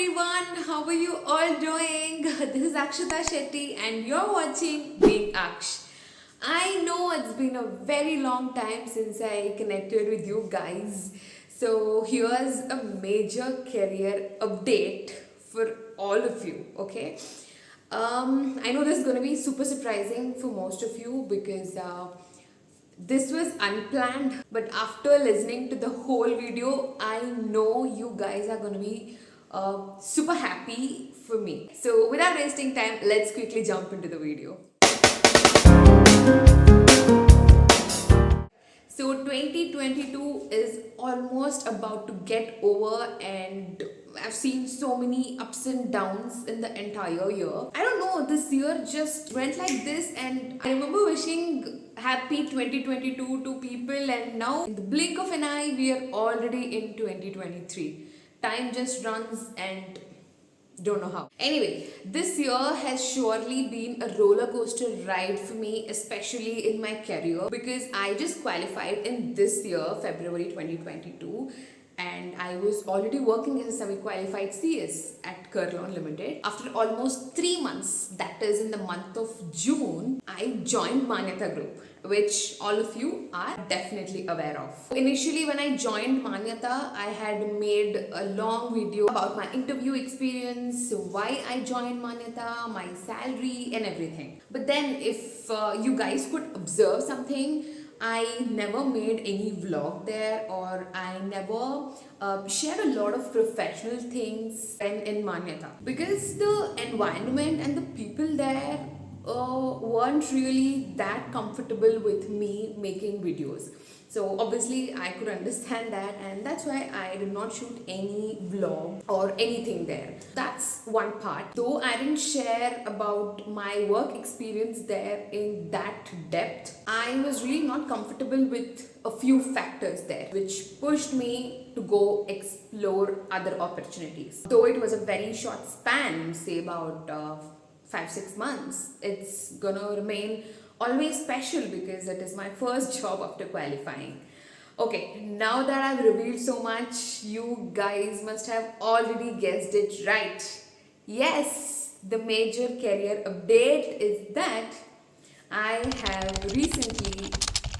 everyone, how are you all doing? This is Akshita Shetty and you're watching Being Aksh. I know it's been a very long time since I connected with you guys. So here's a major career update for all of you, okay? I know this is going to be super surprising for most of you because this was unplanned, but after listening to the whole video, I know you guys are going to be super happy for me. So without wasting time, let's quickly jump into the video. So 2022 is almost about to get over and I've seen so many ups and downs in the entire year. I don't know, this year just went like this and I remember wishing happy 2022 to people and now in the blink of an eye we are already in 2023. Time just runs and don't know how. Anyway, this year has surely been a roller coaster ride for me, especially in my career, because I just qualified in this year, February 2022, and I was already working as a semi-qualified CS at Kurlon Limited. After almost 3 months, that is in the month of June, I joined Manyata Group, which all of you are definitely aware of. Initially, when I joined Manyata, I had made a long video about my interview experience, why I joined Manyata, my salary and everything. But then if you guys could observe something, I never made any vlog there or I never shared a lot of professional things in Manyata because the environment and the people there weren't really that comfortable with me making videos. So obviously I could understand that and that's why I did not shoot any vlog or anything there. That's one part. Though I didn't share about my work experience there in that depth, I was really not comfortable with a few factors there which pushed me to go explore other opportunities. Though it was a very short span, say about 5-6 months, it's gonna remain always special because it is my first job after qualifying. Okay, now that I've revealed so much, you guys must have already guessed it right. Yes, the major career update is that I have recently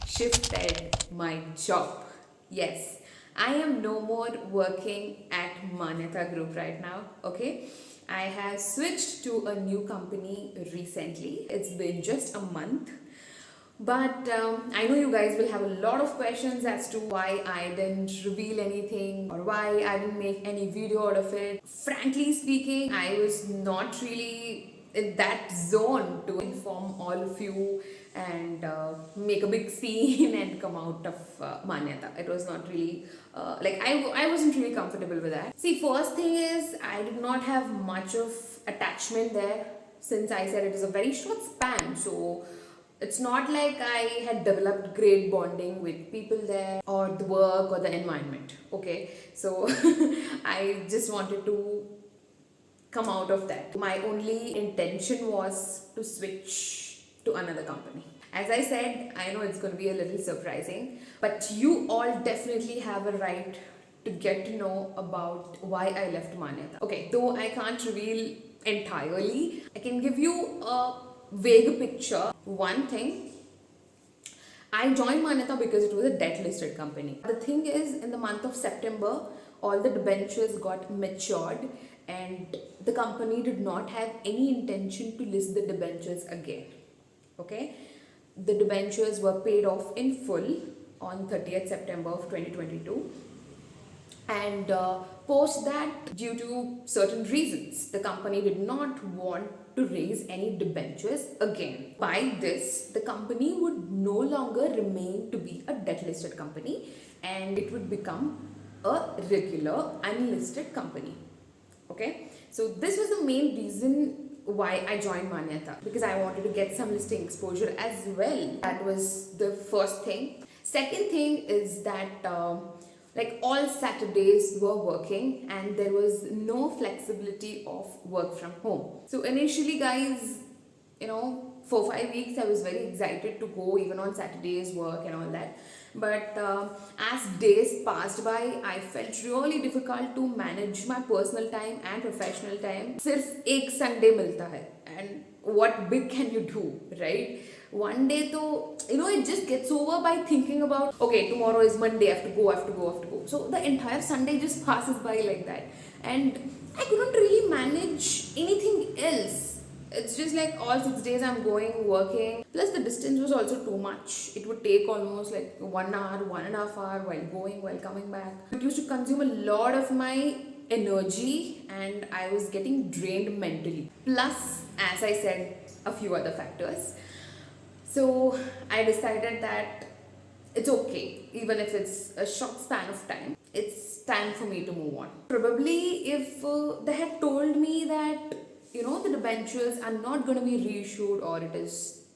shifted my job. Yes, I am no more working at Manyata Group right now, okay? I have switched to a new company recently. It's been just a month. But I know you guys will have a lot of questions as to why I didn't reveal anything or why I didn't make any video out of it. Frankly speaking, I was not really in that zone to inform all of you and make a big scene and come out of Manyata. It was not really I wasn't really comfortable with that. See, first thing is I did not have much of attachment there since I said it is a very short span. So it's not like I had developed great bonding with people there or the work or the environment. Okay, so I just wanted to come out of that. My only intention was to switch to another company. As I said, I know it's going to be a little surprising, but you all definitely have a right to get to know about why I left Manyata. Okay, though I can't reveal entirely, I can give you a vague picture. One thing, I joined Manyata because it was a debt listed company. The thing is, in the month of September, all the debentures got matured and the company did not have any intention to list the debentures again. Okay, the debentures were paid off in full on 30th September of 2022. And post that, due to certain reasons, the company did not want to raise any debentures again. By this, the company would no longer remain to be a debt listed company and it would become a regular unlisted company. Okay, so this was the main reason why I joined Manyata, because I wanted to get some listing exposure as well. That was the first thing. Second thing is that all Saturdays were working and there was no flexibility of work from home. So initially, guys, 4 5 weeks I was very excited to go even on Saturdays work and all that. But as days passed by, I felt really difficult to manage my personal time and professional time. सिर्फ एक Sunday मिलता है, and what big can you do, right? One day though, it just gets over by thinking about, okay, tomorrow is Monday, I have to go, I have to go, I have to go. So the entire Sunday just passes by like that, and I couldn't really manage anything else. It's just like all 6 days I'm going, working. Plus the distance was also too much. It would take almost like 1 hour, 1.5 hour while going, while coming back. It used to consume a lot of my energy and I was getting drained mentally. Plus, as I said, a few other factors. So I decided that it's okay, even if it's a short span of time. It's time for me to move on. Probably if they had told me that the debentures are not going to be reissued, or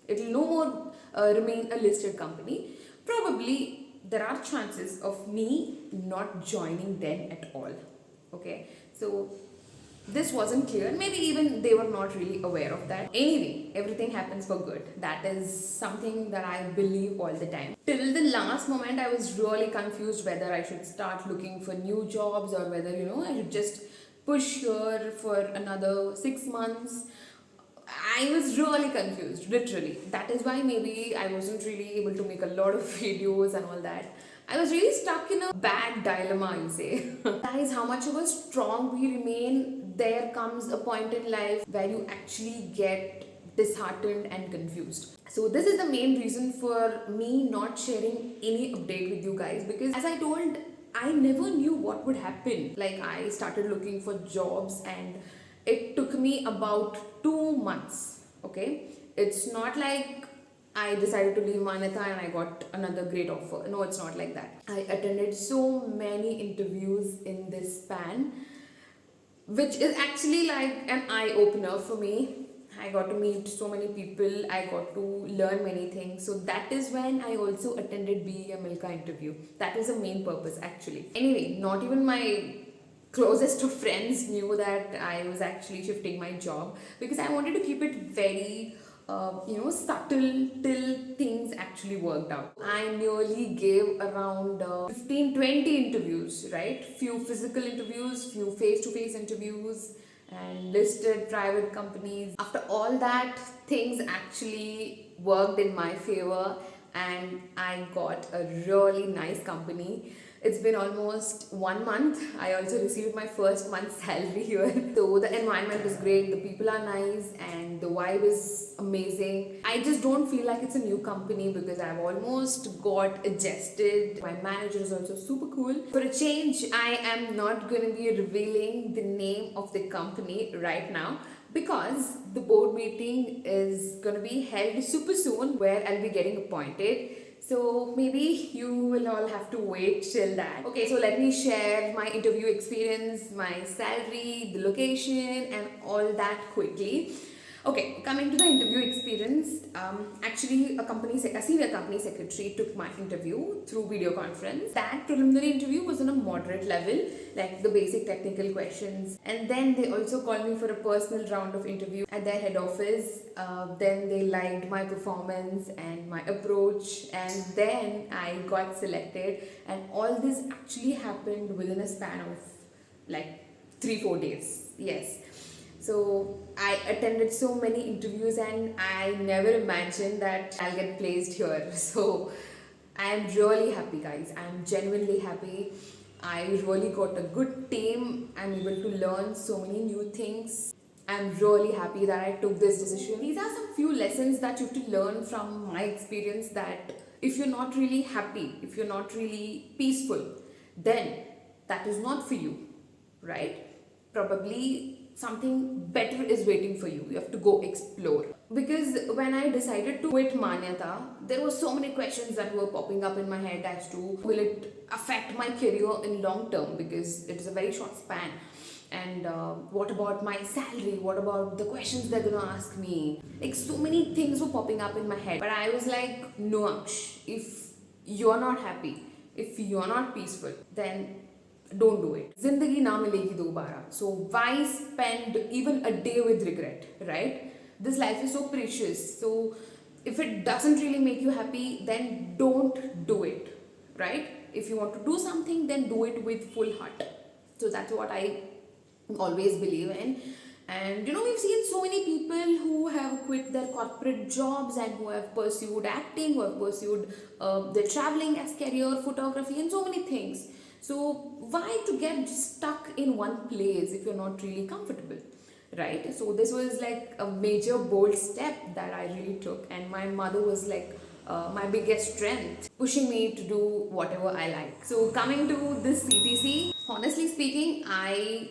it'll no more remain a listed company, probably there are chances of me not joining then at all. Okay, so this wasn't clear. Maybe even they were not really aware of that. Anyway, everything happens for good. That is something that I believe all the time. Till the last moment, I was really confused whether I should start looking for new jobs or whether, I should just push here for another 6 months. I was really confused, literally. That is why maybe I wasn't really able to make a lot of videos and all that. I was really stuck in a bad dilemma, you say. Guys, how much of a strong we remain, there comes a point in life where you actually get disheartened and confused. So this is the main reason for me not sharing any update with you guys, because as I told, I never knew what would happen. Like, I started looking for jobs and it took me about 2 months. Okay, it's not like I decided to leave Manyata and I got another great offer. No, it's not like that. I attended so many interviews in this span, which is actually like an eye-opener for me. I got to meet so many people, I got to learn many things. So that is when I also attended BE Milka interview. That was the main purpose actually. Anyway, not even my closest of friends knew that I was actually shifting my job, because I wanted to keep it very subtle till things actually worked out. I nearly gave around 15-20 interviews, right? Few physical interviews, few face-to-face interviews, and listed private companies. After all that, things actually worked in my favor and I got a really nice company. It's been almost 1 month. I also received my first month's salary here. So the environment is great, the people are nice, and the vibe is amazing. I just don't feel like it's a new company because I've almost got adjusted. My manager is also super cool. For a change, I am not going to be revealing the name of the company right now, because the board meeting is going to be held super soon where I'll be getting appointed. So maybe you will all have to wait till that. Okay, so let me share my interview experience, my salary, the location, and all that quickly. Okay, coming to the interview experience, actually a senior company secretary took my interview through video conference. That preliminary interview was on a moderate level, like the basic technical questions. And then they also called me for a personal round of interview at their head office. Then they liked my performance and my approach, and then I got selected. And all this actually happened within a span of like 3-4 days. Yes. So I attended so many interviews and I never imagined that I'll get placed here. So I am really happy, guys. I am genuinely happy. I really got a good team. I'm able to learn so many new things. I'm really happy that I took this decision. These are some few lessons that you have to learn from my experience, that if you're not really happy, if you're not really peaceful, then that is not for you, right? Probably something better is waiting for you. You have to go explore. Because when I decided to quit Manyata, there were so many questions that were popping up in my head as to, will it affect my career in long term, because it is a very short span. And what about my salary? What about the questions they're gonna ask me? Like, so many things were popping up in my head. But I was like, no, Aksh, if you're not happy, if you're not peaceful, then don't do it. Zindagi na milegi dobara. So why spend even a day with regret, right? This life is so precious. So if it doesn't really make you happy, then don't do it, right? If you want to do something, then do it with full heart. So that's what I always believe in. And we've seen so many people who have quit their corporate jobs and who have pursued acting, who have pursued their traveling as career, photography, and so many things. So why to get stuck in one place if you're not really comfortable, right? So this was like a major bold step that I really took, and my mother was like my biggest strength, pushing me to do whatever I like. So coming to this CTC, honestly speaking, I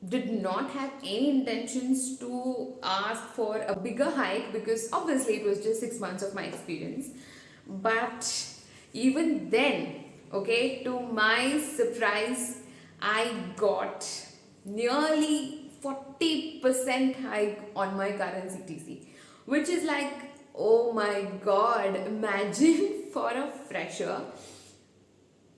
did not have any intentions to ask for a bigger hike because obviously it was just 6 months of my experience. But even then, okay, to my surprise, I got nearly 40% hike on my current CTC, which is like, oh my god, imagine for a fresher.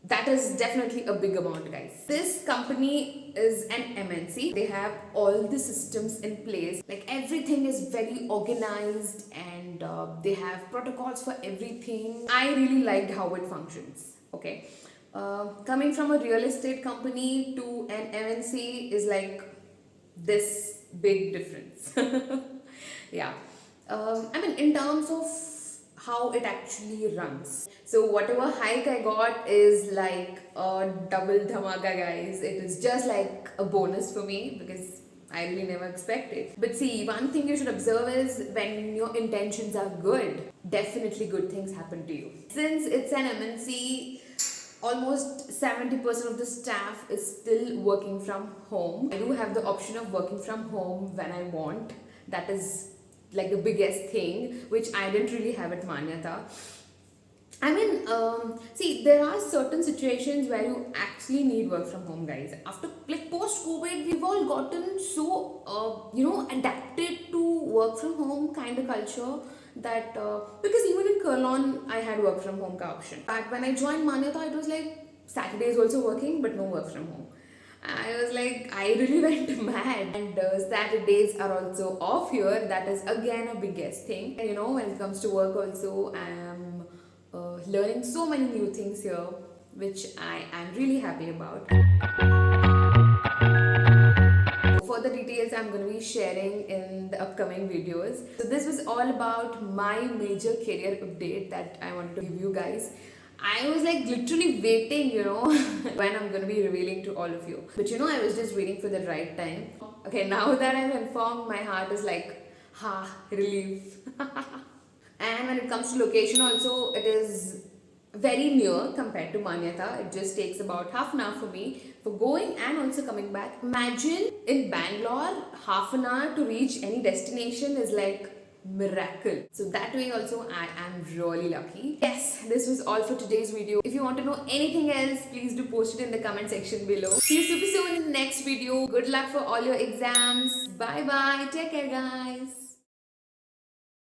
That is definitely a big amount, guys. This company is an MNC. They have all the systems in place. Like everything is very organized, and they have protocols for everything. I really liked how it functions. Okay. Coming from a real estate company to an MNC is like this big difference. Yeah. I mean, in terms of how it actually runs. So whatever hike I got is like a double dhamaka, guys. It is just like a bonus for me because I really never expected. But see, one thing you should observe is when your intentions are good, definitely good things happen to you. Since it's an MNC, almost 70% of the staff is still working from home. I do have the option of working from home when I want. That is like the biggest thing, which I didn't really have at Manyata. I mean, see, there are certain situations where you actually need work from home, guys. After, like, post-COVID, we've all gotten so, adapted to work from home kind of culture that, because even in Kurlon, I had work from home option. But when I joined Manyata, it was like Saturday is also working, but no work from home. I was like, I really went mad. And Saturdays are also off here. That is again a biggest thing. And, when it comes to work also, I am learning so many new things here, which I am really happy about. Further details I'm going to be sharing in the upcoming videos. So this was all about my major career update that I wanted to give you guys. I was like literally waiting, when I'm going to be revealing to all of you. But I was just waiting for the right time. Okay, now that I'm informed, my heart is like, relief. And when it comes to location also, it is very near compared to Manyata. It just takes about half an hour for me for going and also coming back. Imagine in Bangalore, half an hour to reach any destination is like miracle. So that way also I am really lucky. Yes, this was all for today's video. If you want to know anything else, please do post it in the comment section below. See you super soon in the next video. Good luck for all your exams. Bye bye. Take care, guys.